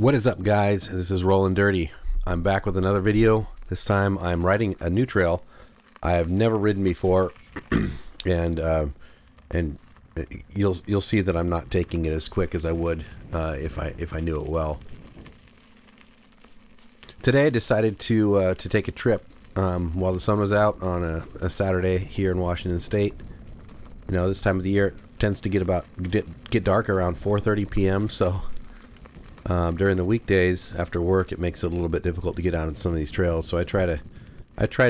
What is up, guys? This is Rollin' Dirty. I'm back with another video. This time I'm riding a new trail I have never ridden before, and you'll see that I'm not taking it as quick as I would if I knew it well. Today I decided to take a trip while the sun was out on a Saturday here in Washington State. You know, this time of the year it tends to get dark around 4:30 p.m. So during the weekdays after work, it makes it a little bit difficult to get out on some of these trails. So I try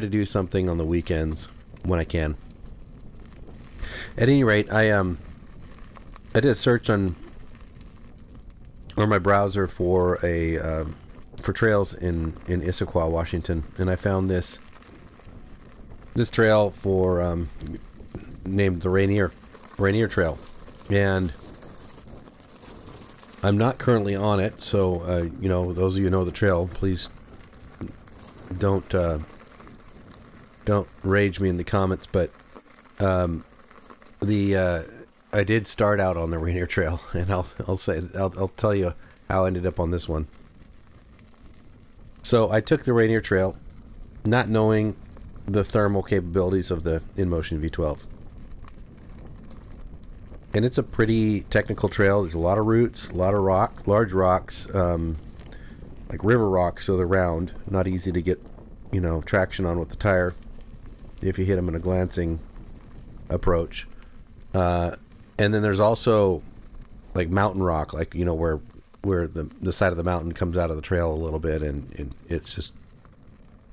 to do something on the weekends when I can. At any rate, I did a search on my browser for trails in Issaquah, Washington, and I found this trail for named the Rainier Trail, and I'm not currently on it, so you know, those of you who know the trail, please don't rage me in the comments. But I did start out on the Rainier Trail, and I'll tell you how I ended up on this one. So I took the Rainier Trail, not knowing the thermal capabilities of the Inmotion V12. And it's a pretty technical trail. There's a lot of roots, a lot of large rocks, like river rocks, so they're round. Not easy to get, traction on with the tire if you hit them in a glancing approach. And then there's also like mountain rock, like, where the side of the mountain comes out of the trail a little bit, and it's just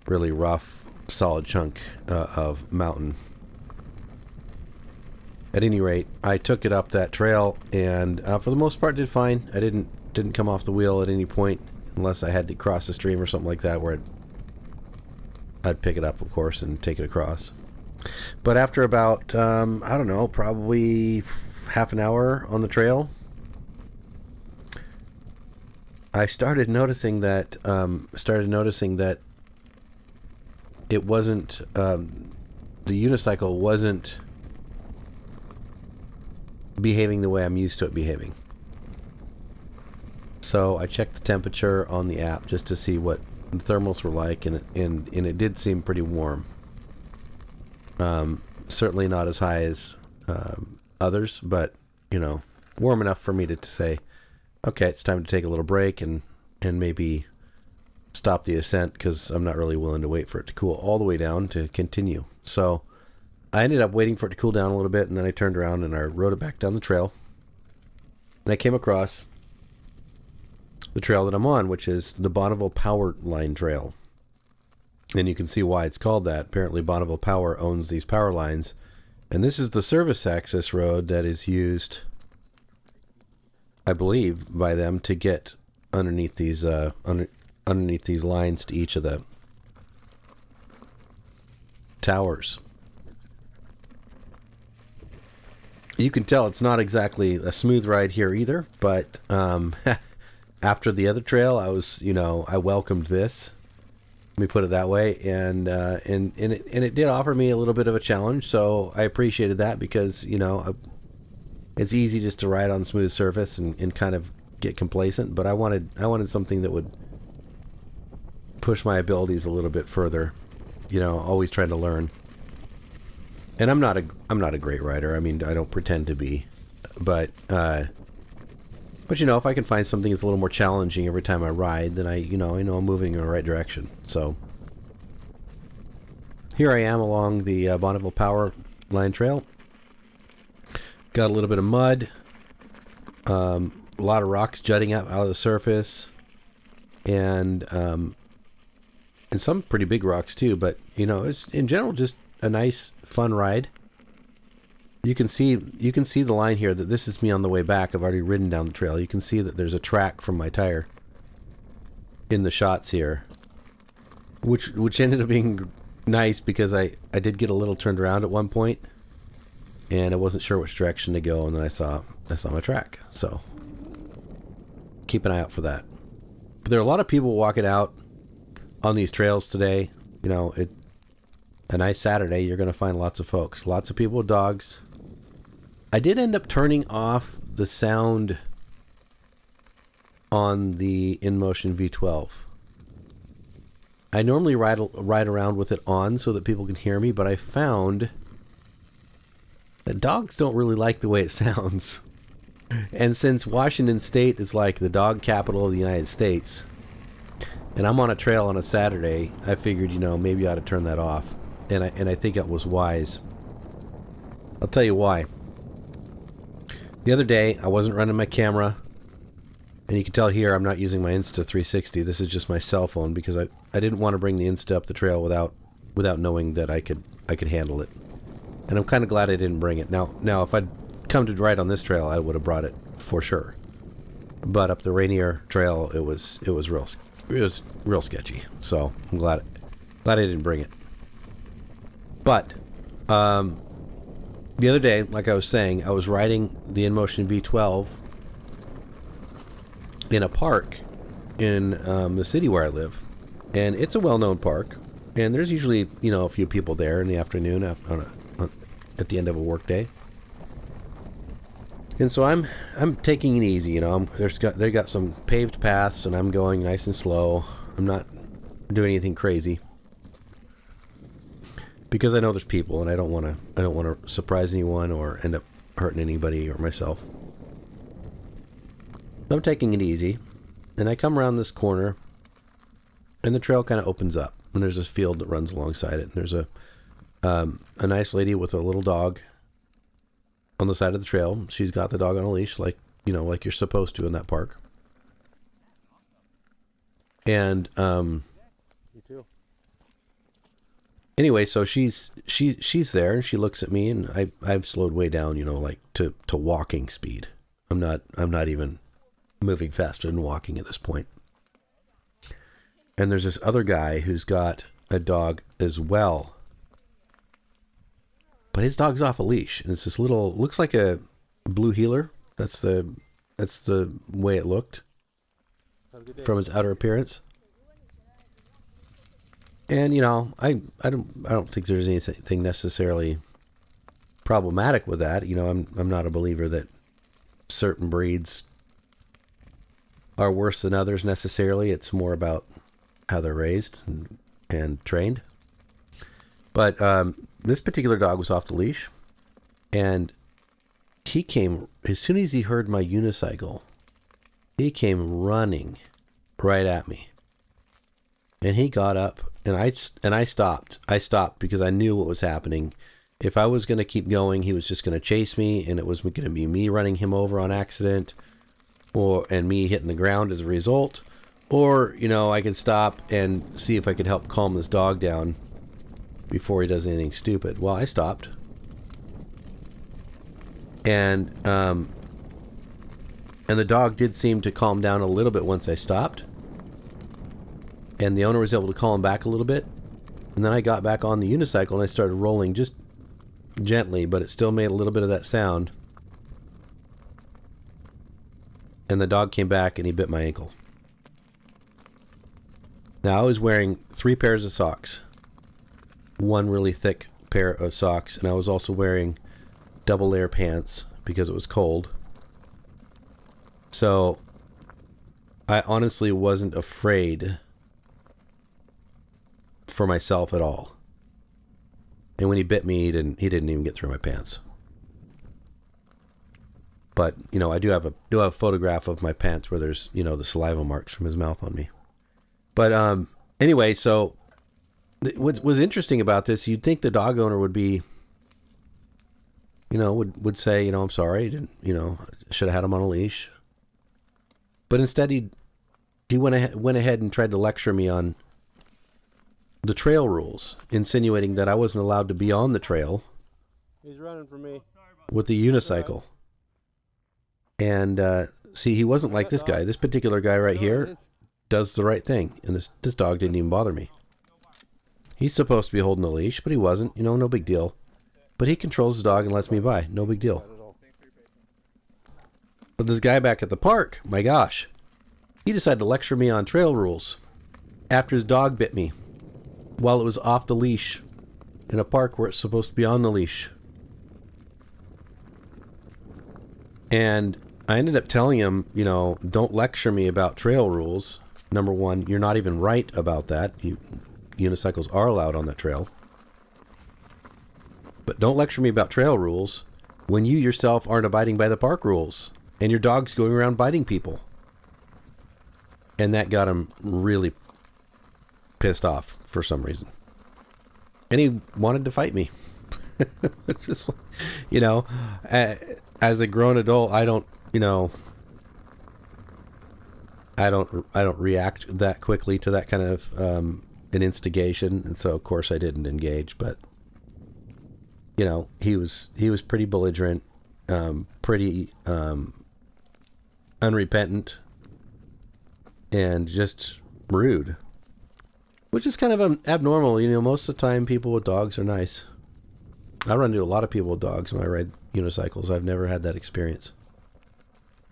really rough, solid chunk of mountain. At any rate, I took it up that trail, and for the most part did fine. I didn't come off the wheel at any point, unless I had to cross a stream or something like that, where I'd pick it up, of course, and take it across. But after about I don't know, probably half an hour on the trail, I started noticing that it wasn't the unicycle wasn't behaving the way I'm used to it behaving. So I checked the temperature on the app just to see what the thermals were like, and it did seem pretty warm. Certainly not as high as others, but warm enough for me to say, okay, it's time to take a little break and maybe stop the ascent, because I'm not really willing to wait for it to cool all the way down to continue. So I ended up waiting for it to cool down a little bit, and then I turned around and I rode it back down the trail. And I came across the trail that I'm on, which is the Bonneville Power Line Trail. And you can see why it's called that. Apparently Bonneville Power owns these power lines. And this is the service access road that is used, I believe, by them to get underneath these lines to each of the towers. You can tell it's not exactly a smooth ride here either, but after the other trail, I welcomed this. Let me put it that way, and it did offer me a little bit of a challenge, so I appreciated that, because it's easy just to ride on smooth surface and kind of get complacent, but I wanted something that would push my abilities a little bit further. Always trying to learn. And I'm not a great rider. I mean, I don't pretend to be, but if I can find something that's a little more challenging every time I ride, then I know I'm moving in the right direction. So here I am along the Bonneville Power Line Trail. Got a little bit of mud, a lot of rocks jutting out of the surface, and some pretty big rocks too. But it's in general just a nice, fun ride. You can see the line here that this is me on the way back. I've already ridden down the trail. You can see that there's a track from my tire in the shots here, which ended up being nice, because I did get a little turned around at one point, and I wasn't sure which direction to go, and then I saw my track. So keep an eye out for that. But there are a lot of people walking out on these trails today. A nice Saturday, you're going to find lots of folks, lots of people with dogs. I did end up turning off the sound on the Inmotion V12. I normally ride around with it on so that people can hear me, but I found that dogs don't really like the way it sounds. And since Washington State is like the dog capital of the United States, and I'm on a trail on a Saturday, I figured, maybe I ought to turn that off. And I think it was wise. I'll tell you why. The other day, I wasn't running my camera. And you can tell here I'm not using my Insta360. This is just my cell phone because I didn't want to bring the Insta up the trail without knowing that I could handle it. And I'm kind of glad I didn't bring it. Now if I'd come to ride on this trail, I would have brought it for sure. But up the Rainier trail, it was real sketchy. So I'm glad I didn't bring it. But the other day, like I was saying, I was riding the Inmotion V12 in a park in the city where I live, and it's a well-known park, and there's usually a few people there in the afternoon at the end of a work day. And so I'm taking it easy, they got some paved paths, and I'm going nice and slow. I'm not doing anything crazy because I know there's people, and I don't want to surprise anyone or end up hurting anybody or myself. I'm taking it easy, and I come around this corner, and the trail kind of opens up, and there's this field that runs alongside it. And there's a nice lady with a little dog on the side of the trail. She's got the dog on a leash, like you're supposed to in that park. And You too. Anyway, so she's there, and she looks at me, and I've slowed way down, like to walking speed. I'm not even moving faster than walking at this point. And there's this other guy who's got a dog as well, but his dog's off a leash, and it's this little, looks like a blue heeler. That's the way it looked from its outer appearance. And I don't think there's anything necessarily problematic with that. I'm not a believer that certain breeds are worse than others necessarily. It's more about how they're raised and trained. But this particular dog was off the leash, and he came, as soon as he heard my unicycle, he came running right at me. And he got up, and I stopped. I stopped because I knew what was happening. If I was going to keep going, he was just going to chase me, and it was going to be me running him over on accident, and me hitting the ground as a result. Or, I could stop and see if I could help calm this dog down before he does anything stupid. Well, I stopped. And the dog did seem to calm down a little bit once I stopped. And the owner was able to call him back a little bit. And then I got back on the unicycle, and I started rolling just gently, but it still made a little bit of that sound. And the dog came back, and he bit my ankle. Now, I was wearing 3 pairs of socks. One really thick pair of socks, and I was also wearing double layer pants because it was cold. So I honestly wasn't afraid for myself at all. And when he bit me, he didn't even get through my pants. But I do have a photograph of my pants where there's the saliva marks from his mouth on me. But anyway, so what was interesting about this, you'd think the dog owner would be, would say, I'm sorry, didn't, should have had him on a leash. But instead he went ahead and tried to lecture me on the trail rules, insinuating that I wasn't allowed to be on the trail. He's running from me with the unicycle. And see, he wasn't like this guy. This particular guy right here does the right thing, and this dog didn't even bother me. He's supposed to be holding a leash, but he wasn't. No big deal. But he controls his dog and lets me by. No big deal. But this guy back at the park, my gosh, he decided to lecture me on trail rules after his dog bit me while it was off the leash in a park where it's supposed to be on the leash. And I ended up telling him, don't lecture me about trail rules. Number one, you're not even right about that. Unicycles are allowed on that trail. But don't lecture me about trail rules when you yourself aren't abiding by the park rules and your dog's going around biting people. And that got him really pissed off for some reason. And he wanted to fight me. Just, as a grown adult, I don't react that quickly to that kind of an instigation, and so of course I didn't engage. But he was pretty belligerent, pretty unrepentant, and just rude, which is kind of abnormal. Most of the time people with dogs are nice. I run into a lot of people with dogs when I ride unicycles. I've never had that experience.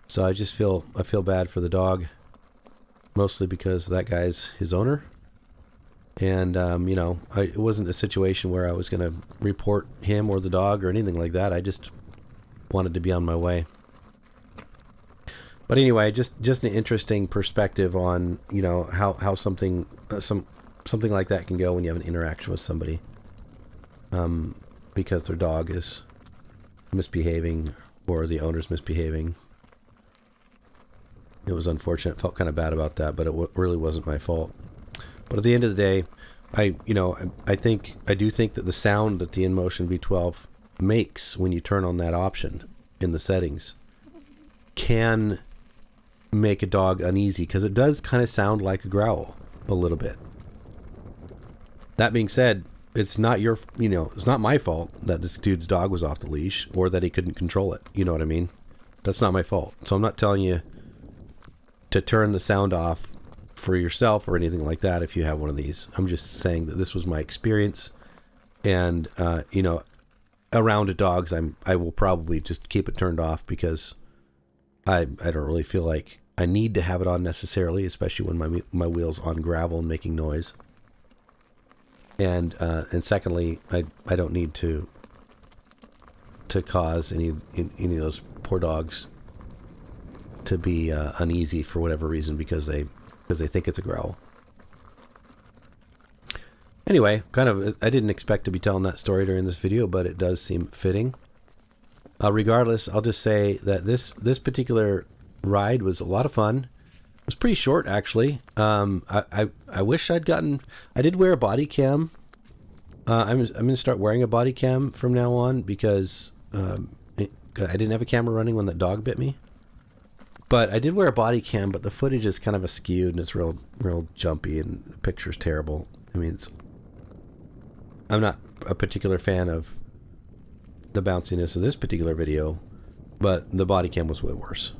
So I feel bad for the dog, mostly because that guy's his owner. And, it wasn't a situation where I was going to report him or the dog or anything like that. I just wanted to be on my way. But anyway, just an interesting perspective on, how something like that can go when you have an interaction with somebody. Because their dog is misbehaving or the owner's misbehaving. It was unfortunate. Felt kind of bad about that, but it really wasn't my fault. But at the end of the day, I do think that the sound that the Inmotion V12 makes when you turn on that option in the settings can make a dog uneasy, because it does kind of sound like a growl a little bit. That being said, it's not it's not my fault that this dude's dog was off the leash or that he couldn't control it. You know what I mean? That's not my fault. So I'm not telling you to turn the sound off for yourself or anything like that if you have one of these. I'm just saying that this was my experience, and around dogs I will probably just keep it turned off, because I don't really feel like I need to have it on necessarily, especially when my wheel's on gravel and making noise. And secondly, I don't need to cause any of those poor dogs to be uneasy for whatever reason because they think it's a growl. Anyway, I didn't expect to be telling that story during this video, but it does seem fitting. Regardless, I'll just say that this particular ride was a lot of fun. It was pretty short, actually. I wish I did wear a body cam. I'm going to start wearing a body cam from now on, because I didn't have a camera running when that dog bit me. But I did wear a body cam, but the footage is kind of askewed and it's real jumpy, and the picture's terrible. I mean, I'm not a particular fan of the bounciness of this particular video, but the body cam was way worse.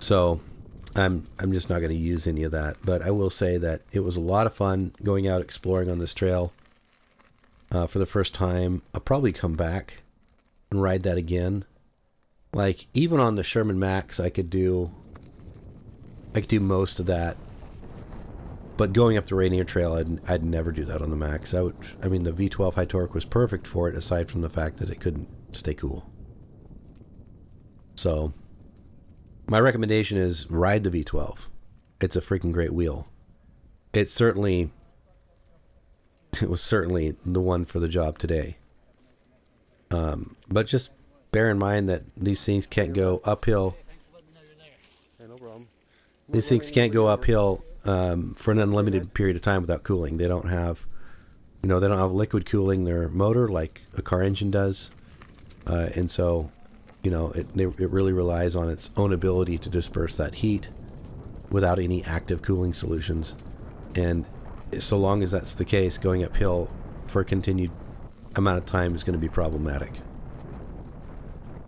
So I'm just not going to use any of that. But I will say that it was a lot of fun going out exploring on this trail for the first time. I'll probably come back and ride that again. Like, even on the Sherman-Max, I could do most of that. But going up the Rainier Trail, I'd never do that on the Max. The V12 high torque was perfect for it, aside from the fact that it couldn't stay cool. So my recommendation is ride the V12. It's a freaking great wheel. It was certainly the one for the job today. But just bear in mind that these things can't go uphill. Hey, no problem. These things can't go uphill for an unlimited period of time without cooling. They don't have liquid cooling their motor like a car engine does, and so it really relies on its own ability to disperse that heat without any active cooling solutions. And so long as that's the case, going uphill for a continued amount of time is going to be problematic.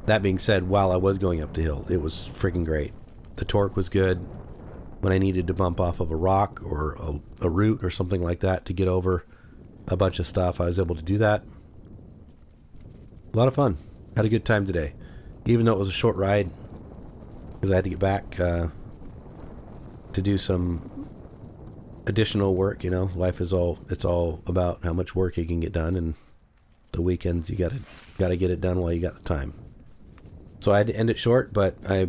That being said, while I was going up the hill, it was freaking great. The torque was good. When I needed to bump off of a rock or a root or something like that to get over a bunch of stuff, I was able to do that. A lot of fun. Had a good time today. Even though it was a short ride, because I had to get back to do some additional work. Life is it's all about how much work you can get done, and the weekends you gotta get it done while you got the time. So I had to end it short, but I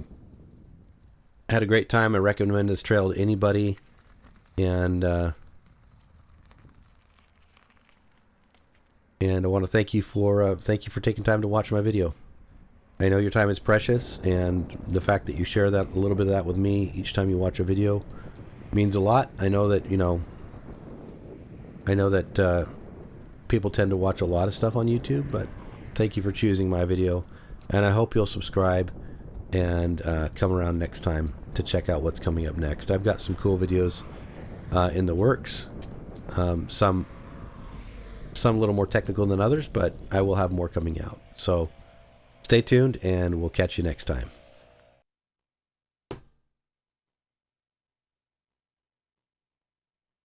had a great time. I recommend this trail to anybody, and I want to thank you for taking time to watch my video. I know your time is precious, and the fact that you share that a little bit of that with me each time you watch a video means a lot. I know that people tend to watch a lot of stuff on YouTube, but thank you for choosing my video, and I hope you'll subscribe and come around next time to check out what's coming up next. I've got some cool videos in the works, some a little more technical than others, but I will have more coming out. So stay tuned, and we'll catch you next time.